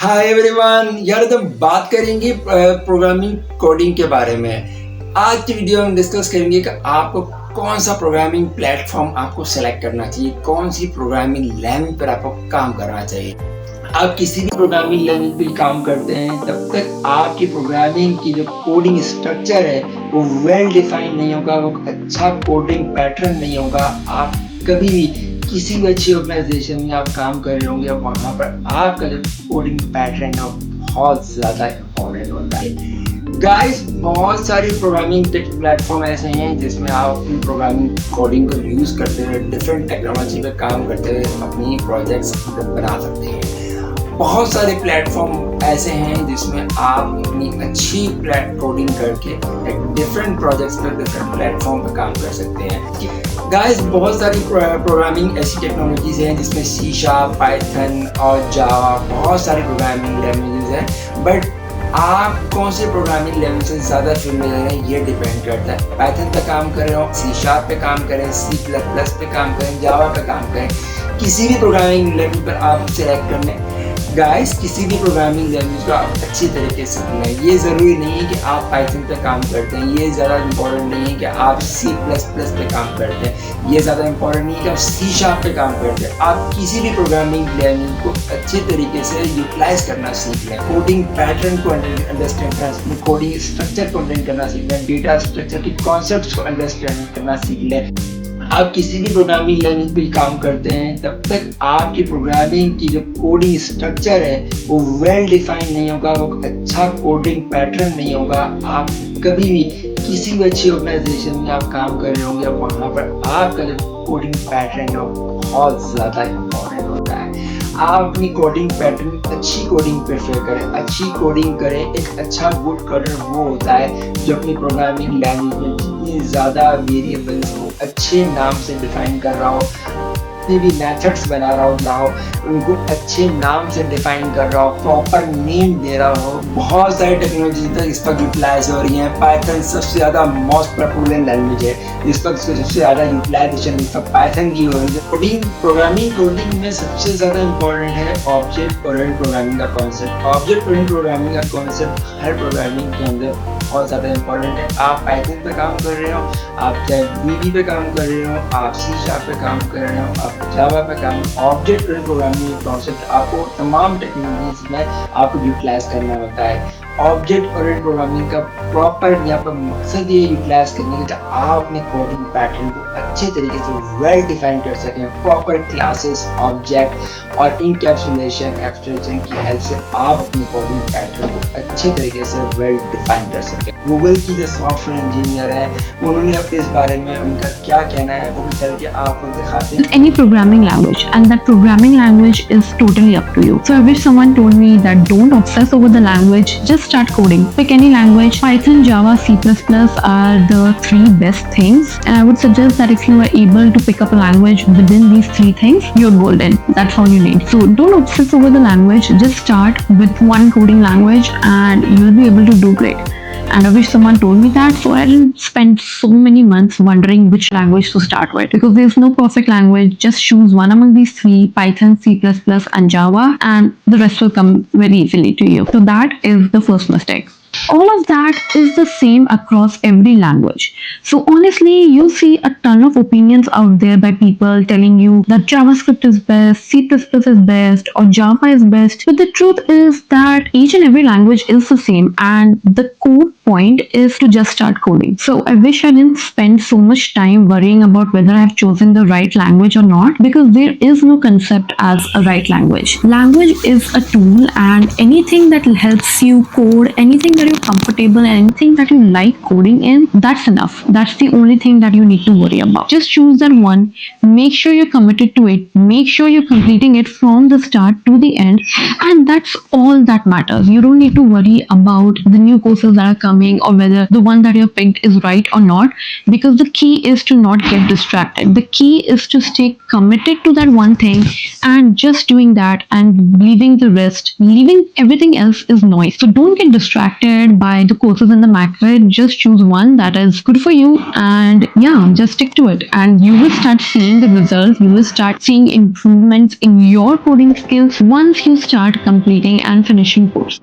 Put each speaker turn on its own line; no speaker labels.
Hi everyone, यार तो बात करेंगे प्रोग्रामिंग कोडिंग के बारे में। आज की वीडियो में डिस्कस करेंगे कि आपको कौन सा प्रोग्रामिंग प्लेटफॉर्म आपको सेलेक्ट करना चाहिए, कौन सी प्रोग्रामिंग लैंग्वेज पर आपको काम करना चाहिए। आप किसी भी प्रोग्रामिंग लैंग्वेज पर काम करते हैं तब तक आपकी प्रोग्रामिंग की जो कोडिंग स्ट्रक्चर है वो वेल डिफाइंड नहीं होगा, वो अच्छा कोडिंग पैटर्न नहीं होगा। आप कभी भी किसी भी अच्छी ऑर्गेनाइजेशन में आप काम कर रहे होंगे, वहाँ पर आपका जो कोडिंग पैटर्न है बहुत ज़्यादा इम्पोर्टेंट होता है। गाइस, बहुत सारे प्रोग्रामिंग प्लेटफॉर्म ऐसे हैं जिसमें आप अपनी प्रोग्रामिंग कोडिंग को यूज़ करते हुए डिफरेंट टेक्नोलॉजी पे काम करते हुए अपनी प्रोजेक्ट्स बना सकते हैं। बहुत सारे प्लेटफॉर्म ऐसे हैं जिसमें आप अपनी अच्छी कोडिंग करके डिफरेंट प्रोजेक्ट्स पर डिफरेंट प्लेटफॉर्म पर काम कर सकते हैं। गाइस, बहुत सारी प्रोग्रामिंग ऐसी टेक्नोलॉजीज हैं जिसमें सी शार्प, पाइथन और जावा, बहुत सारी प्रोग्रामिंग लैंग्वेजेस हैं। बट आप कौन से प्रोग्रामिंग लैंग्वेज से ज़्यादा फेमिलियर हैं ये डिपेंड करता है। पाइथन पे काम कर रहे हो, सी शार्प पे काम करें, सी प्लस प्लस पे काम करें, जावा पे काम करें, किसी भी प्रोग्रामिंग लैंग्वेज पर आप सिलेक्ट कर लें। गाइस, किसी भी प्रोग्रामिंग लैंग्वेज को आप अच्छी तरीके से सीखना है। ये ज़रूरी नहीं है कि आप पाइथन पे काम करते हैं, ये ज़्यादा इम्पोर्टेंट नहीं है कि आप सी प्लस प्लस पे काम करते हैं, ये ज़्यादा इम्पोर्टेंट नहीं है कि आप सी शार्प पे काम करते हैं। आप किसी भी प्रोग्रामिंग लैंग्वेज को अच्छे तरीके से यूटिलाइज करना सीख लें, कोडिंग पैटर्न को अंडरस्टैंड करना, कोडिंग स्ट्रक्चर को अंडरस्टैंड करना सीख लें, डेटा स्ट्रक्चर के कॉन्सेप्ट को अंडरस्टैंड करना सीख लें। आप किसी भी प्रोग्रामिंग लैंग्वेज पे काम करते हैं तब तक आपकी प्रोग्रामिंग की जो कोडिंग स्ट्रक्चर है वो वेल डिफाइंड नहीं होगा, वो अच्छा कोडिंग पैटर्न नहीं होगा। आप कभी भी किसी भी अच्छी ऑर्गेनाइजेशन में आप काम कर रहे होंगे, वहाँ पर आपका जो कोडिंग पैटर्न है वो बहुत ज़्यादा इम्पोर्टेंट होता है। आप अपनी कोडिंग पैटर्न अच्छी कोडिंग प्रेफर करें, अच्छी कोडिंग करें। एक अच्छा गुड कोडर वो होता है जो अपनी प्रोग्रामिंग लैंग्वेज में जितनी ज़्यादा वेरिएबल्स को अच्छे नाम से डिफाइन कर रहा हो, जितने भी मेथड्स बना रहा हो उनको अच्छे नाम से डिफाइन कर रहा हो, प्रॉपर नेम दे रहा हो। बहुत सारी टेक्नोलॉजी तक इस पर यूटिलाइज हो रही हैं। पाइथन सबसे ज़्यादा मोस्ट पॉपुलर लैंग्वेज है, इस पर सबसे ज़्यादा यूटिलाइजेशन इस पर पाइथन की हो रही है। प्रोग्रामिंग कोडिंग में सबसे ज़्यादा इम्पोर्टेंट है ऑब्जेक्ट ओरिएंटेड प्रोग्रामिंग का कॉन्सेप्ट। ऑब्जेक्ट ओरिएंटेड प्रोग्रामिंग का कॉन्सेप्ट हर प्रोग्रामिंग के अंदर बहुत ज़्यादा इम्पोर्टेंट है। आप पाइथन पे काम कर रहे हो, आप चाहे वीबी पे काम कर रहे हो, आप सी शार्प पे काम कर रहे हो, आप जावा पे काम, ऑब्जेक्ट ओरिएंटेड प्रोग्रामिंग कॉन्सेप्ट आपको तमाम टेक्नोलॉजीज में आपको यूटिलाइज करना होता है। ऑब्जेक्ट ओरिएंटेड प्रोग्रामिंग का प्रॉपर यहाँ पर मकसद ये यूटिलाइज करने का आप अपने कोडिंग पैटर्न को अच्छे तरीके से वेल डिफाइन कर सकें। प्रॉपर क्लासेस, ऑब्जेक्ट और इनकैप्सुलेशन, एब्स्ट्रैक्शन की हेल्प से आप अपनी कोडिंग पैटर्न को अच्छे तरीके से वेल डिफाइन कर सकें। गूगल की जो सॉफ्टवेयर इंजीनियर है उन्होंने अब इस बारे में उनका क्या कहना है वो भी चल के आपको दिखाते हैं।
Any programming language, and that programming language is totally up to you. So I wish someone told me that don't obsess over the language, just start coding. Pick any language. Python, Java, C++ are the three best things, and I would suggest that if you are able to pick up a language within these three things, you're golden. That's all you need. So don't obsess over the language, just start with one coding language and you'll be able to do great. And I wish someone told me that, so I didn't spend so many months wondering which language to start with, because there's no perfect language. Just choose one among these three: Python, C++, and Java, and the rest will come very easily to you. So that is the first mistake. All of that is the same across every language. So honestly, you see a ton of opinions out there by people telling you that JavaScript is best, C++ is best, or Java is best. But the truth is that each and every language is the same, and the core point is to just start coding. So I wish I didn't spend so much time worrying about whether I have chosen the right language or not, because there is no concept as a right language. Language is a tool, and anything that helps you code, anything that you're comfortable and anything that you like coding in, that's enough. That's the only thing that you need to worry about. Just choose that one, make sure you're committed to it, make sure you're completing it from the start to the end, and that's all that matters. You don't need to worry about the new courses that are coming or whether the one that you have picked is right or not, because the key is to not get distracted. The key is to stay committed to that one thing and just doing that, and leaving the rest, leaving everything else is noise. So don't get distracted, surrounded by the courses in the market. Just choose one that is good for you, and yeah, just stick to it. And you will start seeing the results. You will start seeing improvements in your coding skills once you start completing and finishing course.